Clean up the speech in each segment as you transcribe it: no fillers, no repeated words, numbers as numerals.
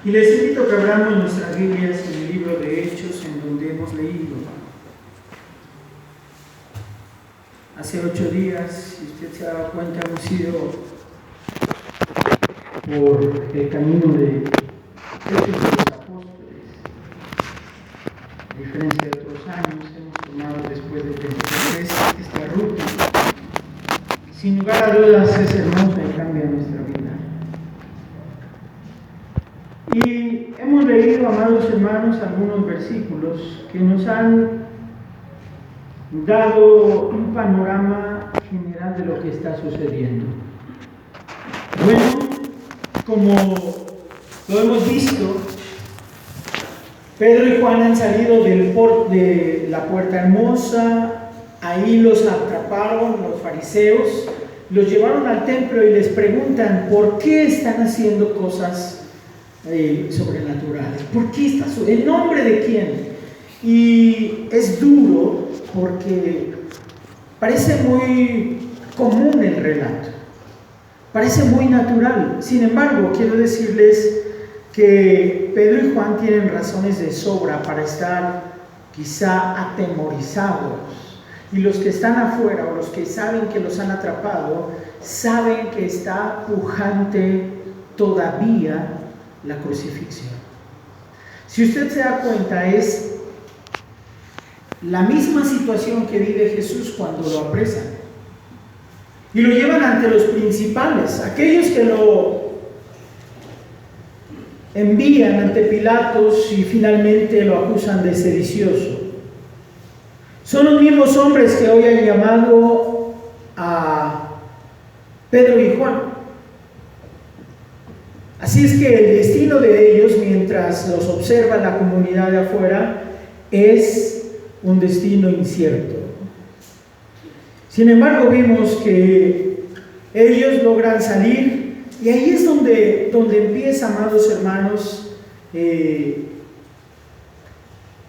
Y les invito a que abramos nuestras Biblias en el libro de Hechos, en donde hemos leído. Hace 8 días, si usted se ha dado cuenta, hemos ido por el camino de Hechos de los Apóstoles. A diferencia de otros años, hemos tomado después de Pentecostés esta ruta. Sin lugar a dudas es hermosa y cambia nuestra vida. Y hemos leído, amados hermanos, algunos versículos que nos han dado un panorama general de lo que está sucediendo. Bueno, como lo hemos visto, Pedro y Juan han salido de la puerta hermosa, ahí los atraparon los fariseos, los llevaron al templo y les preguntan por qué están haciendo cosas sobrenaturales, por qué está en nombre de quién. Y es duro porque parece muy común el relato, parece muy natural. Sin embargo, quiero decirles que Pedro y Juan tienen razones de sobra para estar quizá atemorizados. Y los que están afuera o los que saben que los han atrapado, saben que está pujante todavía la crucifixión. Si usted se da cuenta, es la misma situación que vive Jesús cuando lo apresan. Y lo llevan ante los principales, aquellos que lo envían ante Pilatos y finalmente lo acusan de sedicioso. Son los mismos hombres que hoy han llamado a Pedro y Juan. Así es que el destino de ellos, mientras los observa la comunidad de afuera, es un destino incierto. Sin embargo, vimos que ellos logran salir, y ahí es donde empieza, amados hermanos,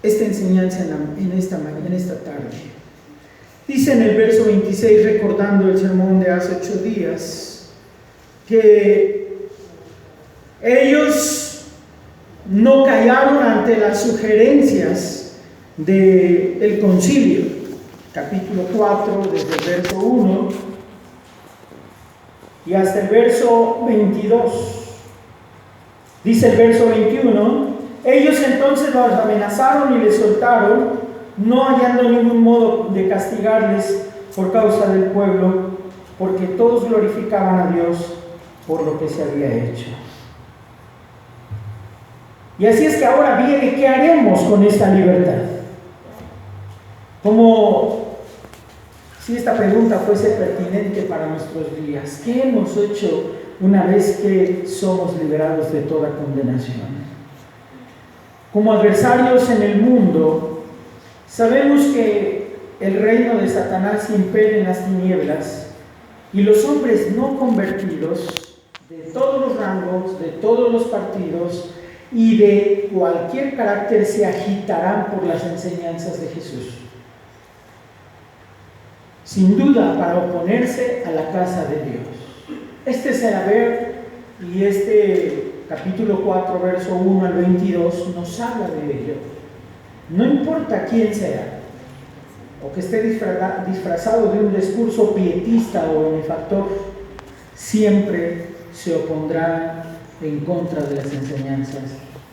esta enseñanza en esta tarde. Dice en el verso 26, recordando el sermón de hace 8 días, que ellos no callaron ante las sugerencias del concilio. Capítulo 4, desde el verso 1 y hasta el verso 22. Dice el verso 21, ellos entonces los amenazaron y les soltaron, no hallando ningún modo de castigarles por causa del pueblo, porque todos glorificaban a Dios por lo que se había hecho. Y así es que ahora viene, ¿qué haremos con esta libertad? Como si esta pregunta fuese pertinente para nuestros días, ¿qué hemos hecho una vez que somos liberados de toda condenación? Como adversarios en el mundo, sabemos que el reino de Satanás impera en las tinieblas y los hombres no convertidos, de todos los rangos, de todos los partidos y de cualquier carácter, se agitarán por las enseñanzas de Jesús. Sin duda, para oponerse a la casa de Dios. Este es el haber, y este capítulo 4, verso 1 al 22 nos habla de ello. No importa quién sea, o que esté disfrazado de un discurso pietista o benefactor, siempre se opondrá en contra de las enseñanzas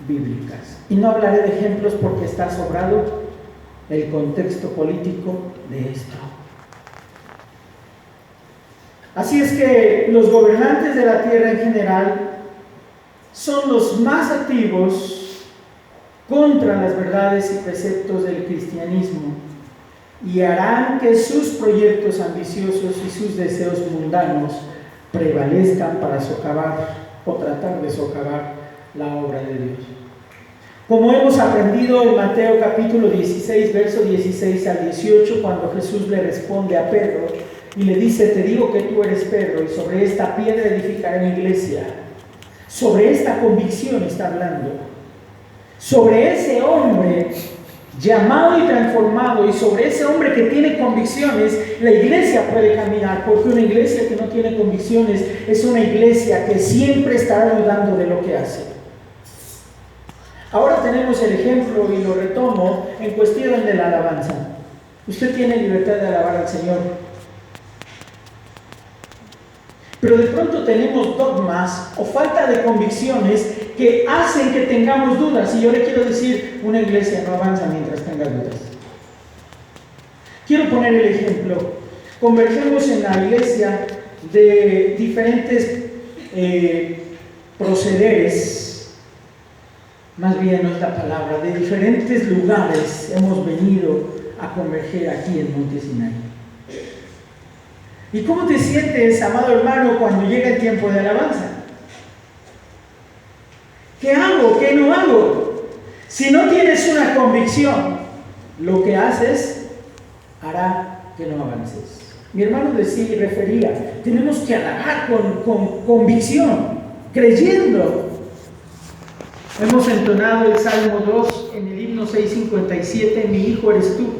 bíblicas. Y no hablaré de ejemplos porque está sobrado el contexto político de esto. Así es que los gobernantes de la tierra en general son los más activos contra las verdades y preceptos del cristianismo y harán que sus proyectos ambiciosos y sus deseos mundanos prevalezcan para socavar o tratar de socavar la obra de Dios. Como hemos aprendido en Mateo capítulo 16, verso 16 al 18, cuando Jesús le responde a Pedro y le dice: te digo que tú eres Pedro, y sobre esta piedra edificaré mi iglesia. Sobre esta convicción está hablando. Sobre ese hombre llamado y transformado, y sobre ese hombre que tiene convicciones, la iglesia puede caminar, porque una iglesia que no tiene convicciones es una iglesia que siempre estará dudando de lo que hace. Ahora tenemos el ejemplo, y lo retomo, en cuestión de la alabanza. Usted tiene libertad de alabar al Señor. Pero de pronto tenemos dogmas o falta de convicciones que hacen que tengamos dudas. Y yo le quiero decir, una iglesia no avanza mientras tenga dudas. Quiero poner el ejemplo. Convergemos en la iglesia de diferentes procederes, más bien no es la palabra, de diferentes lugares hemos venido a converger aquí en Monte Sinai. ¿Y cómo te sientes, amado hermano, cuando llega el tiempo de alabanza? ¿Qué hago? ¿Qué no hago? Si no tienes una convicción, lo que haces hará que no avances. Mi hermano decía y refería, tenemos que alabar con convicción, creyendo. Hemos entonado el Salmo 2 en el himno 657, mi hijo eres tú.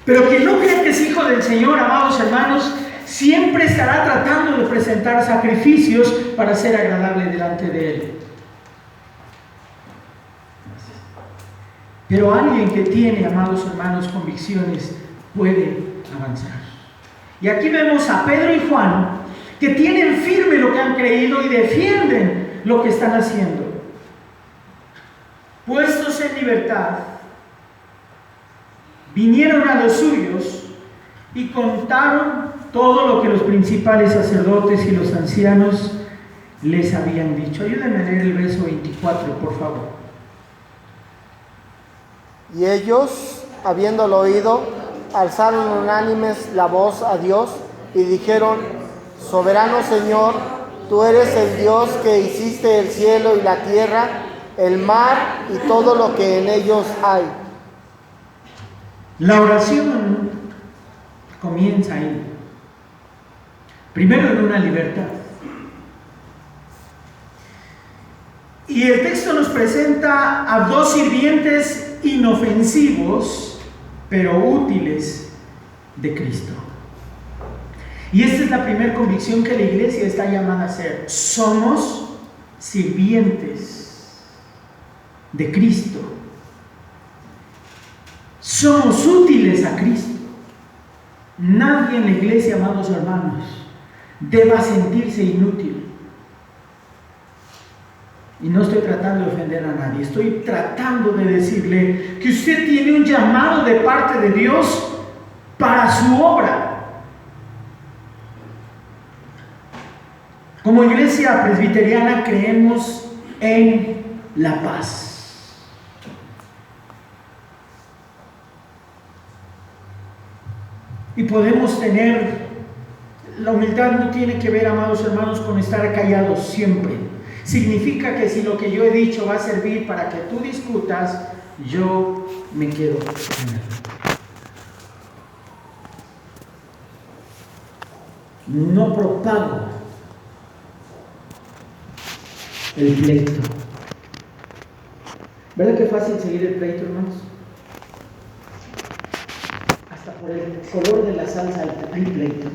Pero quien no cree que es hijo del Señor, amados hermanos, siempre estará tratando de presentar sacrificios para ser agradable delante de Él. Pero alguien que tiene, amados hermanos, convicciones, puede avanzar. Y aquí vemos a Pedro y Juan, que tienen firme lo que han creído y defienden lo que están haciendo. Puestos en libertad, vinieron a los suyos y contaron todo lo que los principales sacerdotes y los ancianos les habían dicho. Ayúdenme a leer el verso 24, por favor. Y ellos, habiéndolo oído, alzaron unánimes la voz a Dios y dijeron: Soberano Señor, tú eres el Dios que hiciste el cielo y la tierra, el mar y todo lo que en ellos hay. La oración comienza ahí. Primero en una libertad. Y el texto nos presenta a dos sirvientes inofensivos, pero útiles de Cristo. Y esta es la primera convicción que la iglesia está llamada a hacer. Somos sirvientes de Cristo. Somos útiles a Cristo. Nadie en la iglesia, amados hermanos, deba sentirse inútil. Y no estoy tratando de ofender a nadie, estoy tratando de decirle que usted tiene un llamado de parte de Dios para su obra. Como iglesia presbiteriana creemos en la paz. Y podemos tener, la humildad no tiene que ver, amados hermanos, con estar callados siempre. Significa que si lo que yo he dicho va a servir para que tú discutas, yo me quedo callado. No propago el pleito. ¿Verdad que es fácil seguir el pleito, hermanos? Hasta por el color de la salsa hay pleito.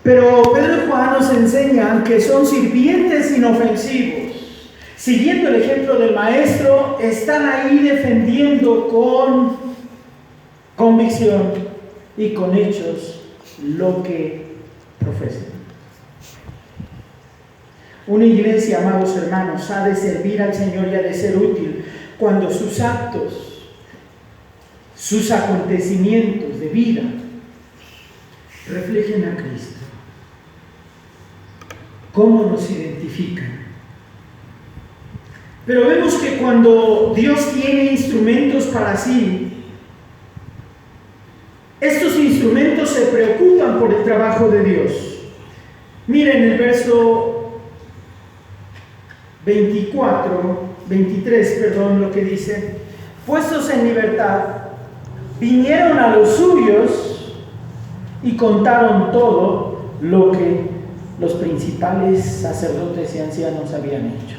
Pero Pedro y Juan nos enseñan que son sirvientes inofensivos. Siguiendo el ejemplo del maestro, están ahí defendiendo con convicción y con hechos lo que profesan. Una iglesia, amados hermanos, ha de servir al Señor y ha de ser útil cuando sus actos, sus acontecimientos de vida reflejen a Cristo. ¿Cómo nos identifican? Pero vemos que cuando Dios tiene instrumentos para sí, estos instrumentos se preocupan por el trabajo de Dios. Miren el verso 23, lo que dice: puestos en libertad, vinieron a los suyos y contaron todo lo que los principales sacerdotes y ancianos habían hecho.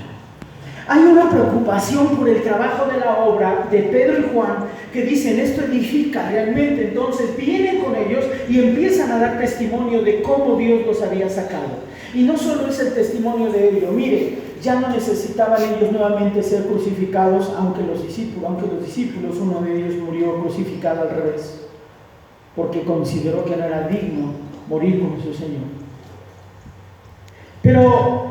Hay una preocupación por el trabajo de la obra de Pedro y Juan que dicen, esto edifica realmente. Entonces vienen con ellos y empiezan a dar testimonio de cómo Dios los había sacado. Y no solo es el testimonio de ellos, mire, ya no necesitaban ellos nuevamente ser crucificados, aunque los discípulos, uno de ellos murió crucificado al revés, porque consideró que no era digno morir como su Señor. Pero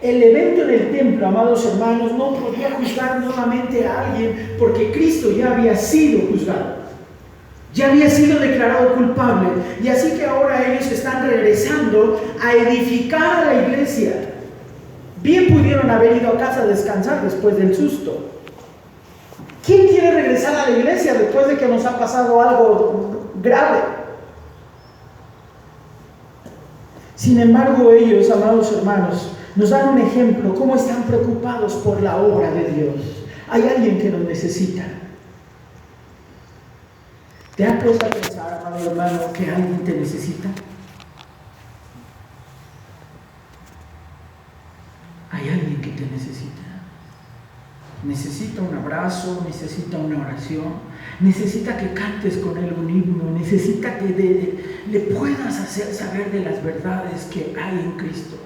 el evento en el templo, amados hermanos, no podía juzgar nuevamente a alguien, porque Cristo ya había sido juzgado, ya había sido declarado culpable, y así que ahora ellos están regresando a edificar a la iglesia. Bien pudieron haber ido a casa a descansar después del susto. ¿Quién quiere regresar a la iglesia después de que nos ha pasado algo grave? Sin embargo, ellos, amados hermanos, nos dan un ejemplo, cómo están preocupados por la obra de Dios. Hay alguien que nos necesita. ¿Te has puesto a pensar, amado hermano, que alguien te necesita? Hay alguien que te necesita. Necesita un abrazo, necesita una oración, necesita que cantes con él un himno, necesita que le puedas hacer saber de las verdades que hay en Cristo.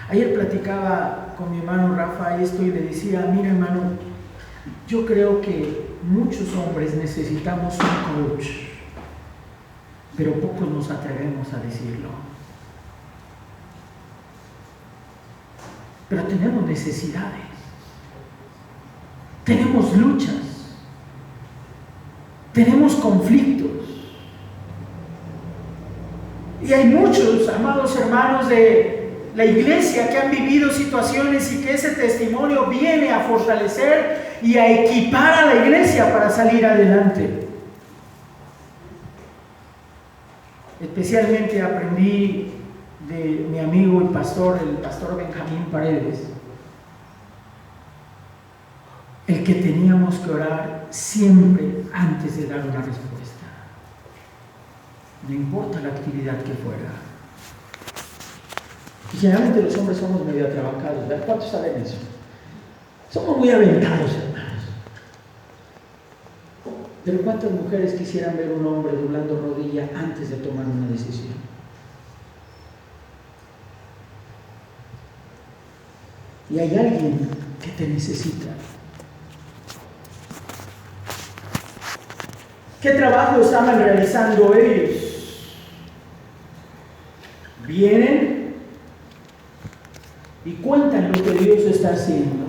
Ayer platicaba con mi hermano Rafa esto y le decía, mira hermano, yo creo que muchos hombres necesitamos un coach, pero pocos nos atrevemos a decirlo. Pero tenemos necesidades, tenemos luchas, tenemos conflictos. Y hay muchos, amados hermanos de la iglesia, que han vivido situaciones y que ese testimonio viene a fortalecer y a equipar a la iglesia para salir adelante. Especialmente aprendí de mi amigo el pastor Benjamín Paredes, el que teníamos que orar siempre antes de dar una respuesta, no importa la actividad que fuera. Y generalmente los hombres somos medio atrabancados, ¿verdad? ¿Cuántos saben eso? Somos muy aventados, hermanos. Pero ¿cuántas mujeres quisieran ver un hombre doblando rodilla antes de tomar una decisión? Y hay alguien que te necesita. ¿Qué trabajo estaban realizando ellos? Vienen y cuentan lo que Dios está haciendo.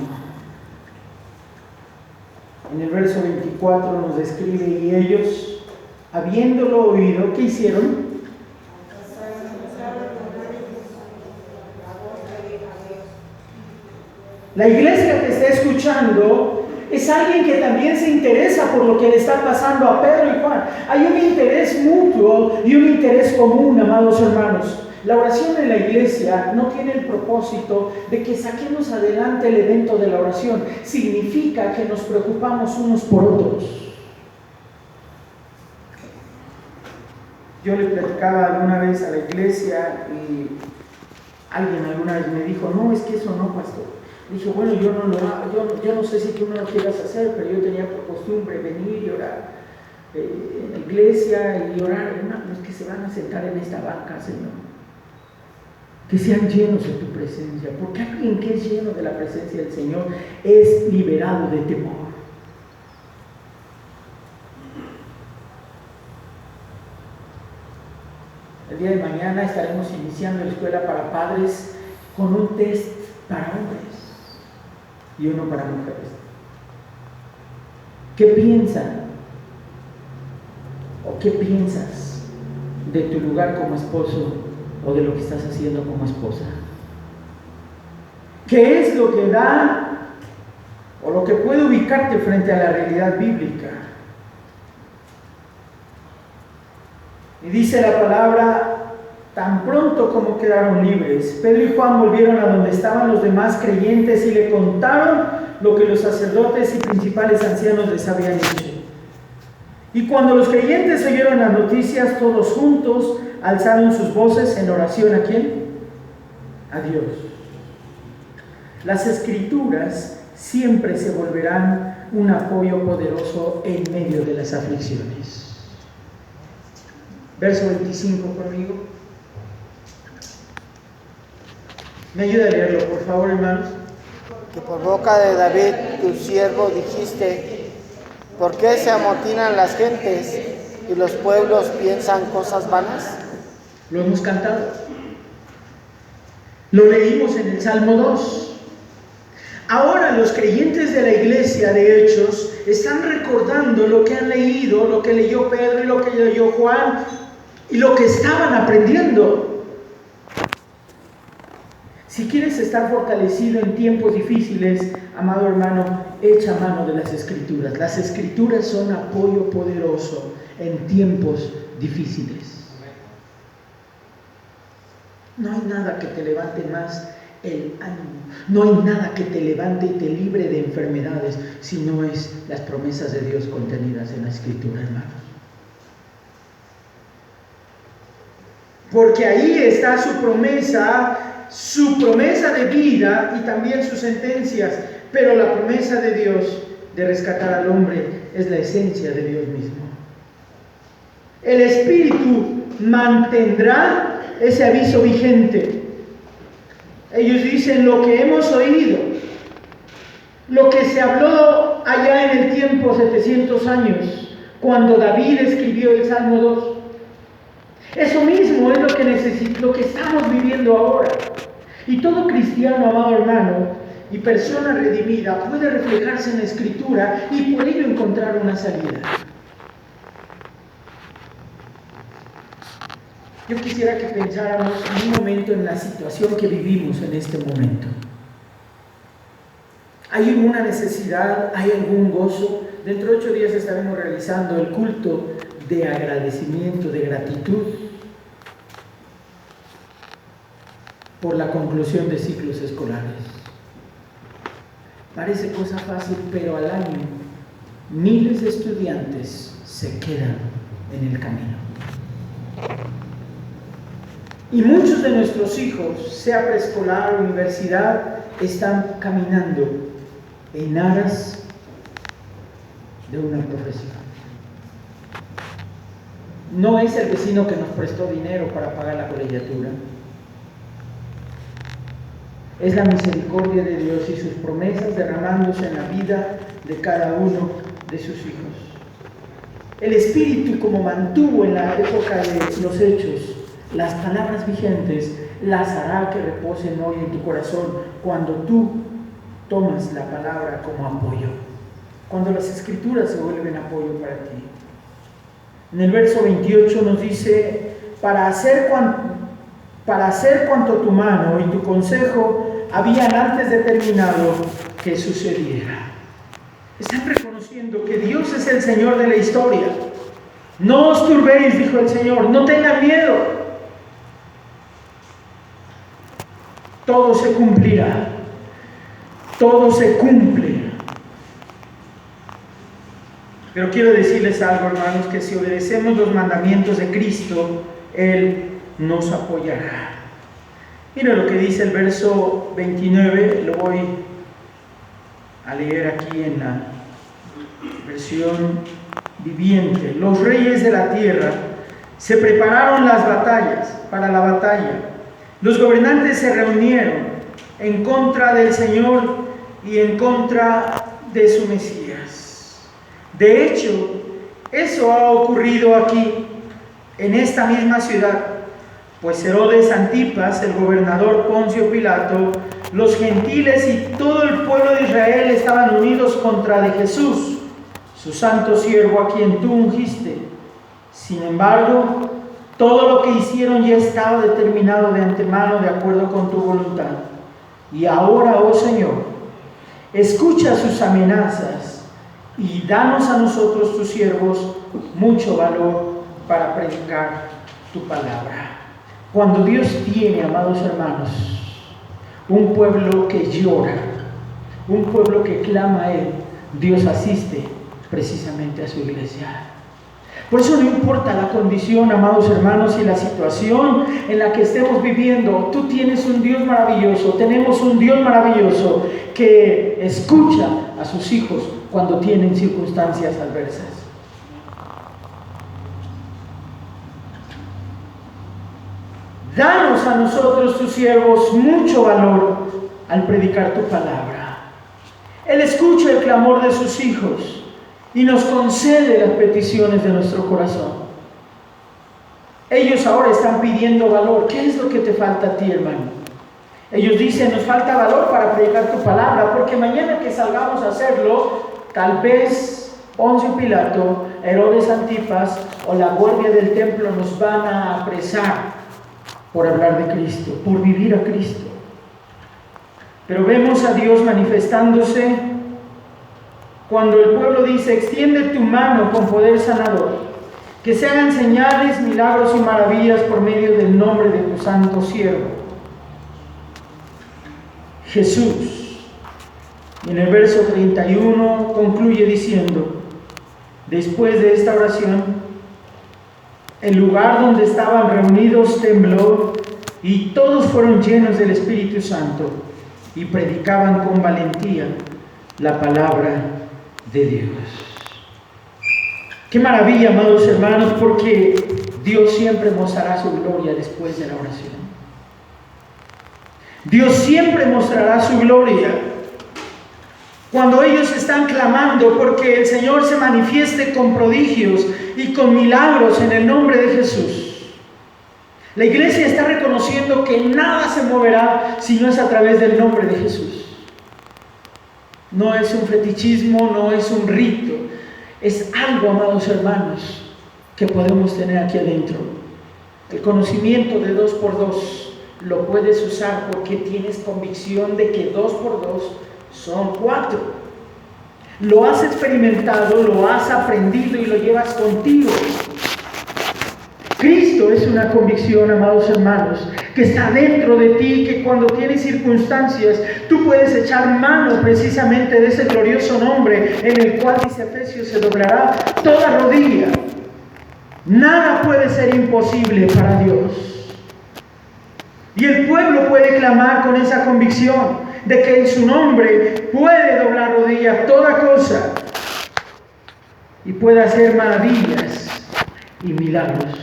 En el verso 24 nos describe, y ellos, habiéndolo oído, ¿qué hicieron? La iglesia que está escuchando es alguien que también se interesa por lo que le está pasando a Pedro y Juan. Hay un interés mutuo y un interés común, amados hermanos. La oración en la iglesia no tiene el propósito de que saquemos adelante el evento de la oración. Significa que nos preocupamos unos por otros. Yo le platicaba alguna vez a la iglesia y alguien alguna vez me dijo, no, es que eso no, pastor. Dije, bueno, yo no sé si tú no lo quieras hacer, pero yo tenía por costumbre venir y orar en la iglesia y orar, hermanos, que se van a sentar en esta banca, Señor. Que sean llenos de tu presencia, porque alguien que es lleno de la presencia del Señor es liberado de temor. El día de mañana estaremos iniciando la escuela para padres con un test para hombres y uno para mujeres. ¿Qué piensan o qué piensas de tu lugar como esposo o de lo que estás haciendo como esposa? ¿Qué es lo que da o lo que puede ubicarte frente a la realidad bíblica? Y dice la palabra, tan pronto como quedaron libres, Pedro y Juan volvieron a donde estaban los demás creyentes y le contaron lo que los sacerdotes y principales ancianos les habían hecho. Y cuando los creyentes oyeron las noticias, todos juntos alzaron sus voces en oración. ¿A quién? A Dios. Las Escrituras siempre se volverán un apoyo poderoso en medio de las aflicciones. Verso 25 conmigo. ¿Me ayuda a leerlo, por favor, hermanos? Que por boca de David, tu siervo, dijiste: ¿por qué se amotinan las gentes y los pueblos piensan cosas vanas? Lo hemos cantado. Lo leímos en el Salmo 2. Ahora los creyentes de la iglesia de Hechos están recordando lo que han leído, lo que leyó Pedro y lo que leyó Juan y lo que estaban aprendiendo. Si quieres estar fortalecido en tiempos difíciles, amado hermano, echa mano de las Escrituras. Las Escrituras son apoyo poderoso en tiempos difíciles. No hay nada que te levante más el ánimo. No hay nada que te levante y te libre de enfermedades si no es las promesas de Dios contenidas en la Escritura, hermanos. Porque ahí está su promesa de vida y también sus sentencias, pero la promesa de Dios de rescatar al hombre es la esencia de Dios mismo. El Espíritu mantendrá ese aviso vigente. Ellos dicen lo que hemos oído, lo que se habló allá en el tiempo, 700 años, cuando David escribió el Salmo 2. Eso mismo es lo que estamos viviendo ahora. Y todo cristiano, amado hermano, y persona redimida puede reflejarse en la Escritura y por ello encontrar una salida. Yo quisiera que pensáramos un momento en la situación que vivimos en este momento. ¿Hay alguna necesidad? ¿Hay algún gozo? Dentro de 8 días estaremos realizando el culto de agradecimiento, de gratitud por la conclusión de ciclos escolares. Parece cosa fácil, pero al año miles de estudiantes se quedan en el camino. Y muchos de nuestros hijos, sea preescolar o universidad, están caminando en aras de una profesión. No es el vecino que nos prestó dinero para pagar la colegiatura. Es la misericordia de Dios y sus promesas derramándose en la vida de cada uno de sus hijos. El Espíritu, como mantuvo en la época de los Hechos las palabras vigentes, las hará que reposen hoy en tu corazón cuando tú tomas la palabra como apoyo, cuando las Escrituras se vuelven apoyo para ti. En el verso 28 nos dice: para hacer cuanto tu mano y tu consejo habían antes determinado que sucediera. Están reconociendo que Dios es el Señor de la historia. No os turbéis, dijo el Señor, no tengan miedo. Todo se cumplirá. Todo se cumple. Pero quiero decirles algo, hermanos, que si obedecemos los mandamientos de Cristo, Él nos apoyará. Mira lo que dice el verso 29, lo voy a leer aquí en la versión viviente. Los reyes de la tierra se prepararon para la batalla. Los gobernantes se reunieron en contra del Señor y en contra de su Mesías. De hecho, eso ha ocurrido aquí, en esta misma ciudad, pues Herodes Antipas, el gobernador Poncio Pilato, los gentiles y todo el pueblo de Israel estaban unidos contra de Jesús, su santo siervo, a quien tú ungiste. Sin embargo, todo lo que hicieron ya estaba determinado de antemano de acuerdo con tu voluntad. Y ahora, oh Señor, escucha sus amenazas y danos a nosotros, tus siervos, mucho valor para predicar tu palabra. Cuando Dios tiene, amados hermanos, un pueblo que llora, un pueblo que clama a Él, Dios asiste precisamente a su iglesia. Por eso no importa la condición, amados hermanos, y la situación en la que estemos viviendo, tú tienes un Dios maravilloso, tenemos un Dios maravilloso que escucha a sus hijos cuando tienen circunstancias adversas. Danos a nosotros, tus siervos, mucho valor al predicar tu palabra. Él escucha el clamor de sus hijos y nos concede las peticiones de nuestro corazón. Ellos ahora están pidiendo valor. ¿Qué es lo que te falta a ti, hermano? Ellos dicen, nos falta valor para predicar tu palabra, porque mañana que salgamos a hacerlo, tal vez Poncio Pilato, Herodes Antipas o la guardia del templo nos van a apresar por hablar de Cristo, por vivir a Cristo. Pero vemos a Dios manifestándose cuando el pueblo dice, extiende tu mano con poder sanador, que se hagan señales, milagros y maravillas por medio del nombre de tu santo siervo Jesús. Y en el verso 31 concluye diciendo, después de esta oración, el lugar donde estaban reunidos tembló y todos fueron llenos del Espíritu Santo y predicaban con valentía la palabra de Dios. Qué maravilla, amados hermanos, porque Dios siempre mostrará su gloria después de la oración. Dios siempre mostrará su gloria cuando ellos están clamando porque el Señor se manifieste con prodigios y con milagros en el nombre de Jesús. La iglesia está reconociendo que nada se moverá si no es a través del nombre de Jesús. No es un fetichismo, no es un rito, es algo, amados hermanos, que podemos tener aquí adentro. El conocimiento de 2x2 lo puedes usar porque tienes convicción de que 2x2 son 4. Lo has experimentado, lo has aprendido y lo llevas contigo. Cristo es una convicción, amados hermanos, que está dentro de ti, que cuando tienes circunstancias, tú puedes echar mano precisamente de ese glorioso nombre en el cual, dice Efesios, se doblará toda rodilla. Nada puede ser imposible para Dios. Y el pueblo puede clamar con esa convicción de que en su nombre puede doblar rodilla toda cosa y puede hacer maravillas y milagros.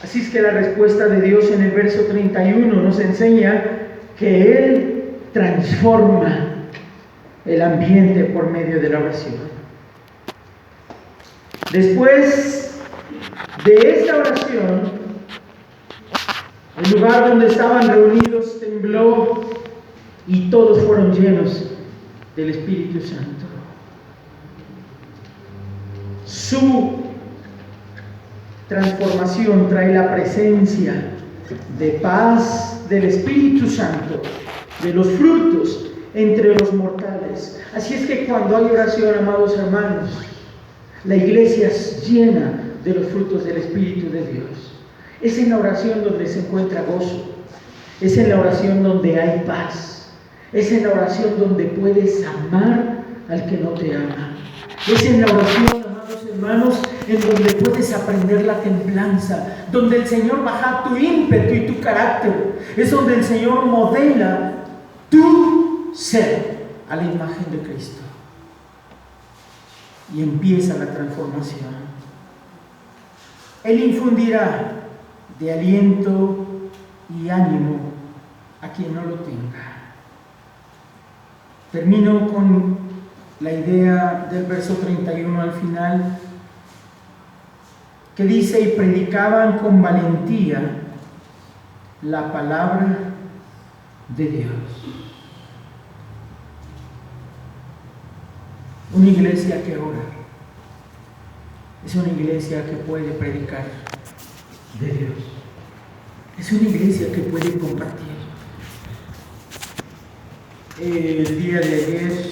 Así es que la respuesta de Dios en el verso 31 nos enseña que Él transforma el ambiente por medio de la oración. Después de esta oración, el lugar donde estaban reunidos tembló y todos fueron llenos del Espíritu Santo. Su transformación trae la presencia de paz del Espíritu Santo, de los frutos entre los mortales. Así es que cuando hay oración, amados hermanos, la iglesia es llena de los frutos del Espíritu de Dios. Es en la oración donde se encuentra gozo, es en la oración donde hay paz, es en la oración donde puedes amar al que no te ama, es en la oración, amados hermanos, en donde puedes aprender la templanza, donde el Señor baja tu ímpetu y tu carácter, es donde el Señor modela tu ser a la imagen de Cristo y empieza la transformación. Él infundirá de aliento y ánimo a quien no lo tenga. Termino con la idea del verso 31 al final, que dice, y predicaban con valentía la palabra de Dios. Una iglesia que ora es una iglesia que puede predicar de Dios. Es una iglesia que puede compartir. El día de ayer